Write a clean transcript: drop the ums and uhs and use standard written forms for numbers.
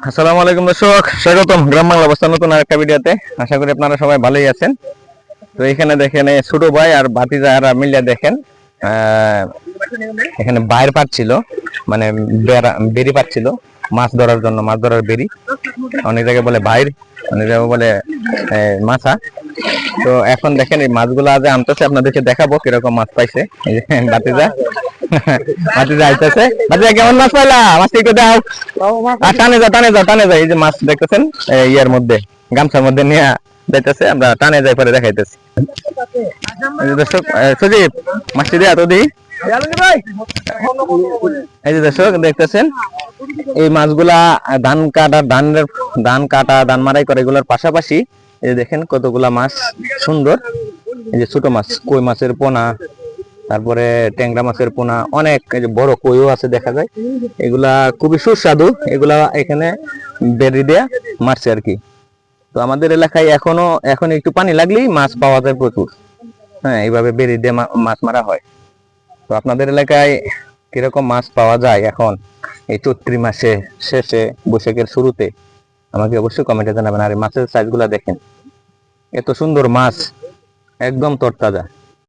আসসালামু আলাইকুম দর্শক, স্বাগতম গ্রাম বাংলা অবস্থান নতুন আরেকটা ভিডিওতে। আশা করি আপনারা সবাই ভালোই আছেন। তো এখানে দেখেন এই ছোট ভাই আর ভাতিজারা মিলে দেখেন এখানে বাইর পাচ্ছিল, মানে বেরি পাচ্ছিল মাছ ধরার জন্য, মাছ ধরার বেরি। অনেক জায়গায় বলে বাইর, অনেক জায়গায় বলে মাছা। তো এখন দেখেন এই মাছগুলো আজ আনতেছে, আপনাদেরকে দেখাবো কিরকম মাছ পাইছে। এই যে ভাতিজা ভাতিজা আইতেছে। ভাতিজা কেমন মাছ পাইলা? মাছটা একটু দাও। আর টানে যাও, টানে যাও, টানে যাও। এই যে মাছ দেখতেছেন ইয়ার মধ্যে, গামছার মধ্যে নিয়ে যাইতেছে, আমরা টানে যাই পরে দেখাইতেছি। দর্শক সজীব মাছটি দিয়ে এত দিই। এই যে দর্শক দেখতেছেন এই মাছগুলা ধান কাটা, ধান কাটা, ধান মারাই করে এগুলোর পাশাপাশি এই যে দেখেন কতগুলা মাছ সুন্দর। এই যে ছোট মাছ, কই মাছের পোনা, তারপরে ট্যাংরা মাছের পোনা, অনেক এই যে বড় কইও আছে দেখা যায়। এগুলা খুবই সুস্বাদু, এগুলা এখানে বেরি দেয়া মারছে আর কি। তো আমাদের এলাকায় এখন একটু পানি লাগলেই মাছ পাওয়া যায় প্রচুর। হ্যাঁ, এইভাবে বেরি দিয়ে মাছ মারা হয়। তো আপনাদের এলাকায় কিরকম মাছ পাওয়া যায় এখন এই চৈত্রি মাসে শেষে, বৈশাখের শুরুতে, আমাকে অবশ্যই কমেন্টে জানাবেন। আর এই মাছের সাইজ গুলা দেখেন, এত সুন্দর মাছ, একদম তরতাজা।